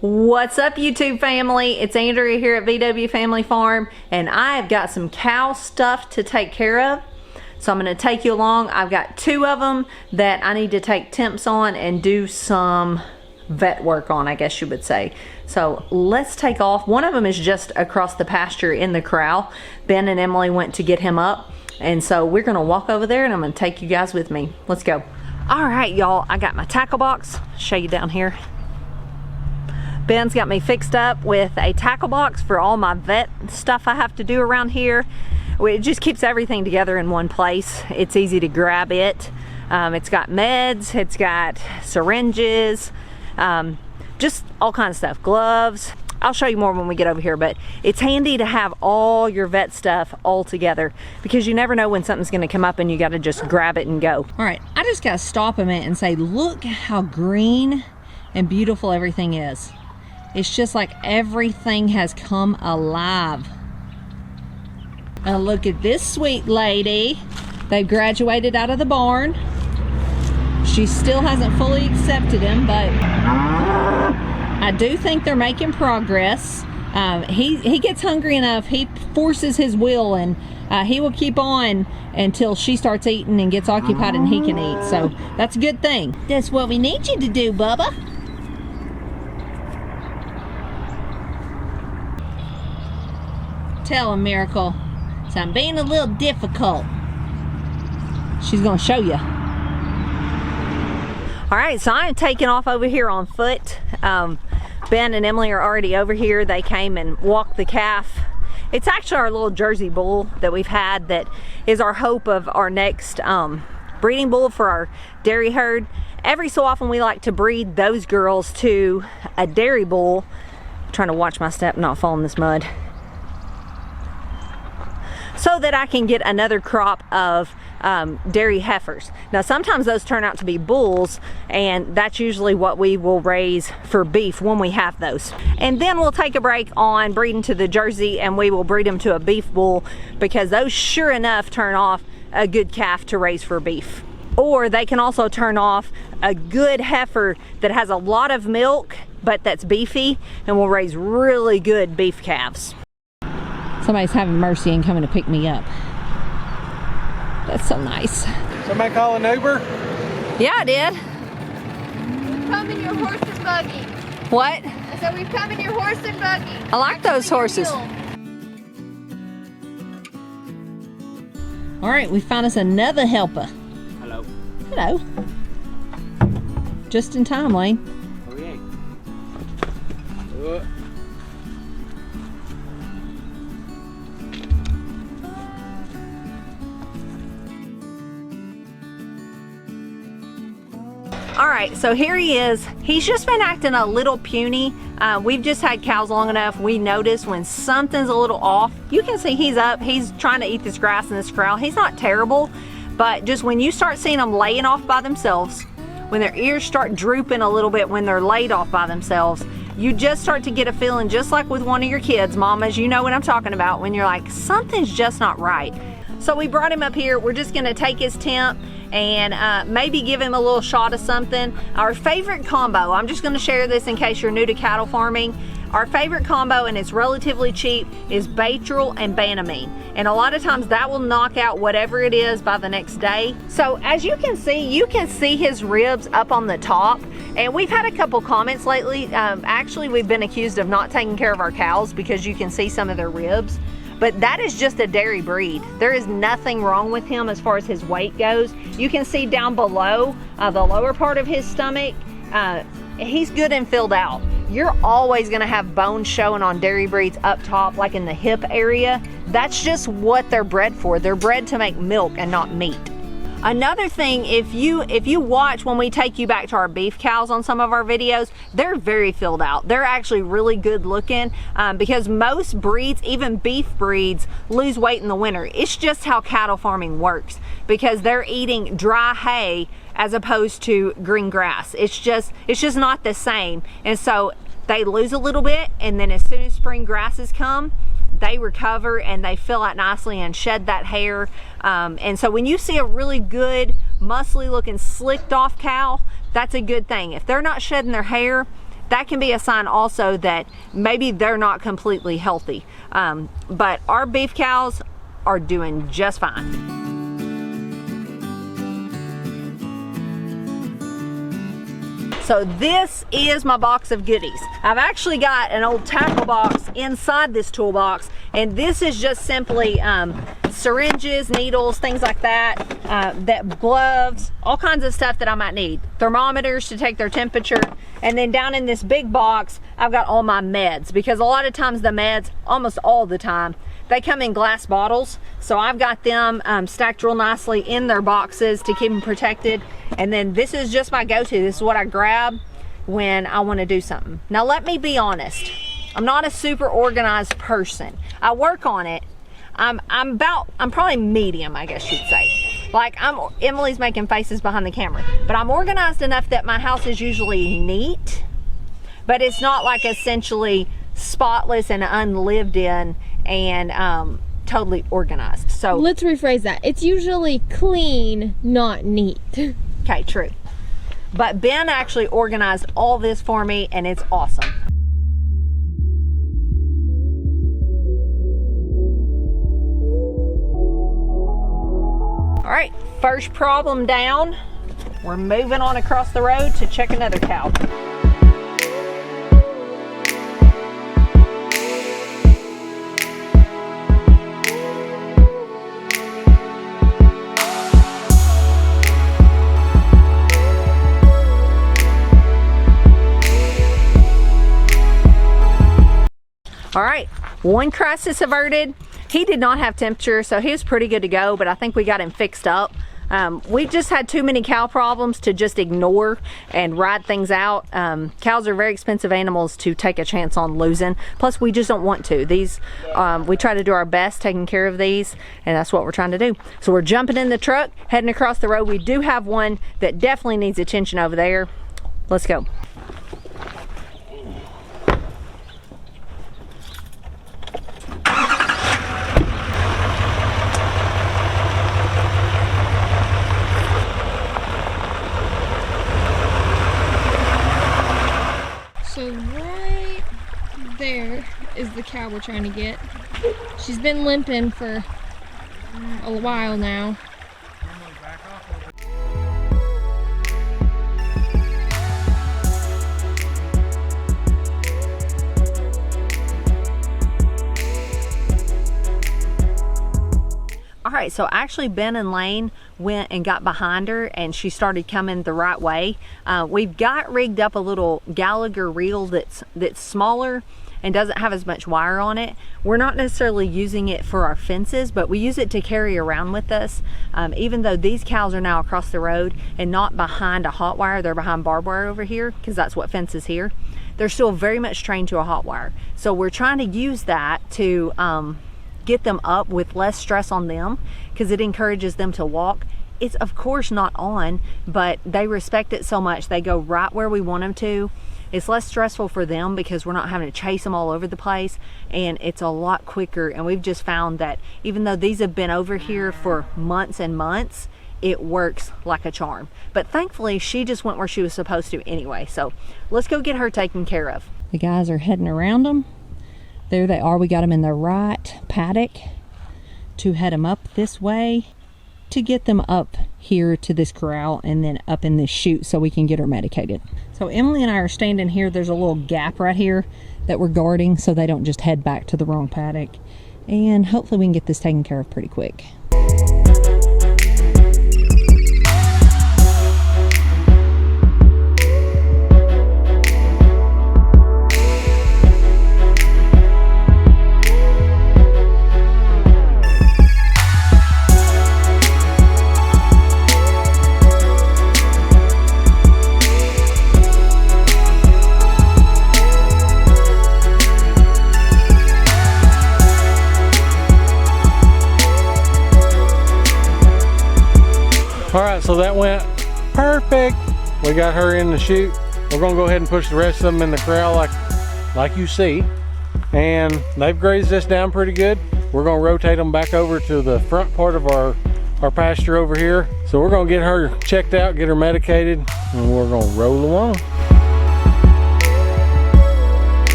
What's up, YouTube family? It's Andrea here at VW Family Farm, and I've got some cow stuff to take care of. So I'm going to take you along. I've got two of them that I need to take temps on and do some vet work on, I guess you would say. So let's take off. One of them is just across the pasture in the corral. Ben and Emily went to get him up, and so we're going to walk over there and I'm going to take you guys with me. Let's go. All right, y'all, I got my tackle box. Show you down here. Ben's got me fixed up with a tackle box for all my vet stuff I have to do around here. It just keeps everything together in one place. It's easy to grab it. It's got meds, it's got syringes, just all kinds of stuff, gloves. I'll show you more when we get over here, but it's handy to have all your vet stuff all together because you never know when something's gonna come up and you gotta just grab it and go. All right, I just gotta stop a minute and say, look how green and beautiful everything is. It's just like everything has come alive. And look at this sweet lady. They graduated out of the barn. She still hasn't fully accepted him, but I do think they're making progress. He gets hungry enough, he forces his will, and he will keep on until she starts eating and gets occupied and he can eat. So that's a good thing. That's what we need you to do, Bubba. Tell him, Miracle. So I'm being a little difficult. She's gonna show you. All right, so I'm taking off over here on foot. Ben and Emily are already over here. They came and walked the calf. It's actually our little Jersey bull that we've had that is our hope of our next breeding bull for our dairy herd. Every so often we like to breed those girls to a dairy bull. I'm trying to watch my step, not fall in this mud, so that I can get another crop of dairy heifers. Now sometimes those turn out to be bulls, and that's usually what we will raise for beef when we have those. And then we'll take a break on breeding to the Jersey, and we will breed them to a beef bull because those sure enough turn off a good calf to raise for beef. Or they can also turn off a good heifer that has a lot of milk but that's beefy, and will raise really good beef calves. Somebody's having mercy and coming to pick me up. That's so nice. Somebody call an Uber? Yeah, I did. We've come in your horse and buggy. What? I said we've come in your horse and buggy. I like those horses. All right, we found us another helper. Hello. Hello. Just in time, Lane. Okay. All right, so here he is. He's just been acting a little puny. We've just had cows long enough. We notice when something's a little off. You can see he's up. He's trying to eat this grass in this corral. He's not terrible, but just when you start seeing them laying off by themselves, when their ears start drooping a little bit when they're laid off by themselves, you just start to get a feeling, just like with one of your kids, mamas, you know what I'm talking about, when you're like, something's just not right. So we brought him up here. We're just gonna take his temp and maybe give him a little shot of something. Our favorite combo, I'm just gonna share this in case you're new to cattle farming. Our favorite combo, and it's relatively cheap, is Baytril and Banamine. And a lot of times that will knock out whatever it is by the next day. So as you can see his ribs up on the top. And we've had a couple comments lately. Actually, we've been accused of not taking care of our cows because you can see some of their ribs. But that is just a dairy breed. There is nothing wrong with him as far as his weight goes. You can see down below the lower part of his stomach, he's good and filled out. You're always gonna have bones showing on dairy breeds up top, like in the hip area. That's just what they're bred for. They're bred to make milk and not meat. Another thing, if you watch when we take you back to our beef cows on some of our videos, they're very filled out. They're actually really good looking because most breeds, even beef breeds, lose weight in the winter. It's just how cattle farming works because they're eating dry hay as opposed to green grass. It's just not the same. And so they lose a little bit, and then as soon as spring grasses come, they recover and they fill out nicely and shed that hair. And so when you see a really good, muscly looking, slicked off cow, that's a good thing. If they're not shedding their hair, that can be a sign also that maybe they're not completely healthy. But our beef cows are doing just fine. So this is my box of goodies. I've actually got an old tackle box inside this toolbox, and this is just simply syringes, needles, things like that, gloves, all kinds of stuff that I might need. Thermometers to take their temperature. And then down in this big box, I've got all my meds, because a lot of times the meds, almost all the time, they come in glass bottles. So I've got them stacked real nicely in their boxes to keep them protected. And then this is just my go-to. This is what I grab when I want to do something. Now let me be honest. I'm not a super organized person. I work on it. I'm probably medium, I guess you'd say. Like Emily's making faces behind the camera, but I'm organized enough that my house is usually neat, but it's not like essentially spotless and unlived in and totally organized. So let's rephrase that. It's usually clean, not neat. Okay, true. But Ben actually organized all this for me, and it's awesome. All right, first problem down. We're moving on across the road to check another cow. All right, one crisis averted. He did not have temperature, so he was pretty good to go, but I think we got him fixed up. We just had too many cow problems to just ignore and ride things out. Cows are very expensive animals to take a chance on losing. Plus, we just don't want to. These, we try to do our best taking care of these, and that's what we're trying to do. So we're jumping in the truck, heading across the road. We do have one that definitely needs attention over there. Let's go. So right there is the cow we're trying to get. She's been limping for a while now. All right, so actually Ben and Lane went and got behind her, and she started coming the right way. We've got rigged up a little Gallagher reel that's smaller and doesn't have as much wire on it. We're not necessarily using it for our fences, but we use it to carry around with us. Even though these cows are now across the road and not behind a hot wire, they're behind barbed wire over here, because that's what fences here. They're still very much trained to a hot wire. So we're trying to use that to get them up with less stress on them, because it encourages them to walk. It's of course not on, but they respect it so much they go right where we want them to. It's less stressful for them because we're not having to chase them all over the place, and it's a lot quicker. And we've just found that even though these have been over here for months and months, it works like a charm. But thankfully she just went where she was supposed to anyway. So let's go get her taken care of. The guys are heading around them. There they are. We got them in the right paddock to head them up this way to get them up here to this corral and then up in this chute so we can get her medicated. So Emily and I are standing here. There's a little gap right here that we're guarding so they don't just head back to the wrong paddock. And hopefully we can get this taken care of pretty quick. All right, so that went perfect. We got her in the chute. We're gonna go ahead and push the rest of them in the corral like you see. And they've grazed this down pretty good. We're gonna rotate them back over to the front part of our pasture over here. So we're gonna get her checked out, get her medicated, and we're gonna roll along.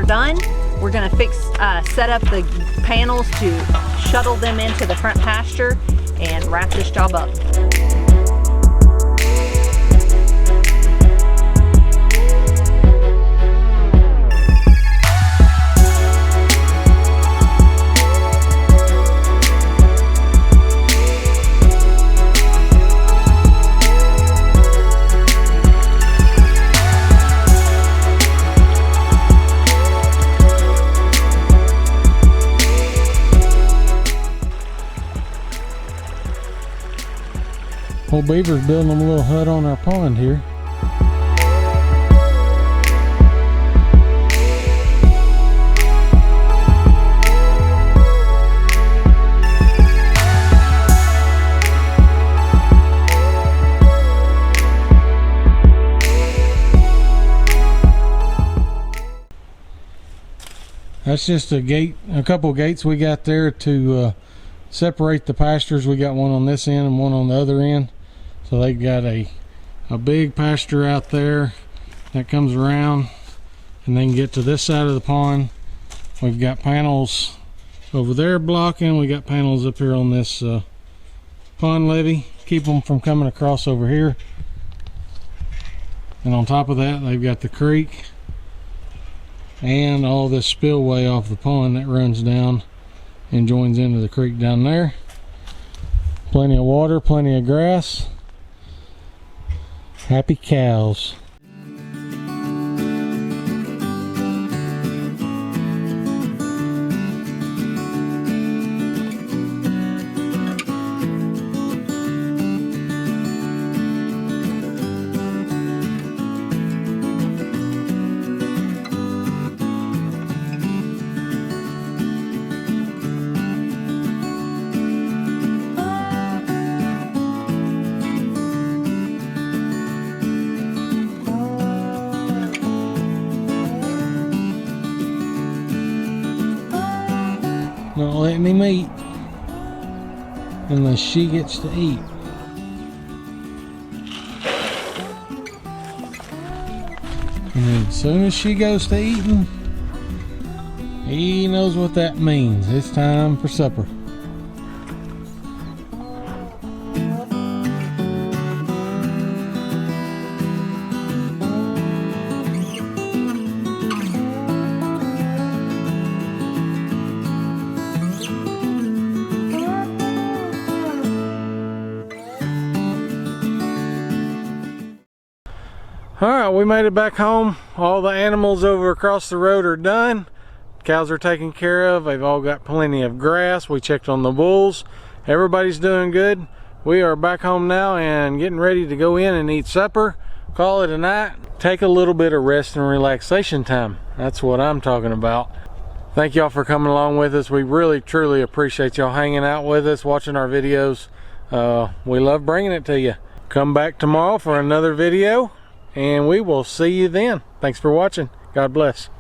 are done, we're gonna set up the panels to shuttle them into the front pasture and wrap this job up. Old Beaver's building them a little hut on our pond here. That's just a gate, a couple gates we got there to separate the pastures. We got one on this end and one on the other end. So they've got a big pasture out there that comes around and then get to this side of the pond. We've got panels over there blocking. We got panels up here on this pond levee, keep them from coming across over here. And on top of that, they've got the creek and all this spillway off the pond that runs down and joins into the creek down there. Plenty of water, plenty of grass. Happy cows. Not letting him eat unless she gets to eat. And as soon as she goes to eating, he knows what that means. It's time for supper. Alright, we made it back home. All the animals over across the road are done. Cows are taken care of. They've all got plenty of grass. We checked on the bulls. Everybody's doing good. We are back home now and getting ready to go in and eat supper. Call it a night. Take a little bit of rest and relaxation time. That's what I'm talking about. Thank y'all for coming along with us. We really, truly appreciate y'all hanging out with us, watching our videos. We love bringing it to you. Come back tomorrow for another video, and we will see you then. Thanks for watching. God bless.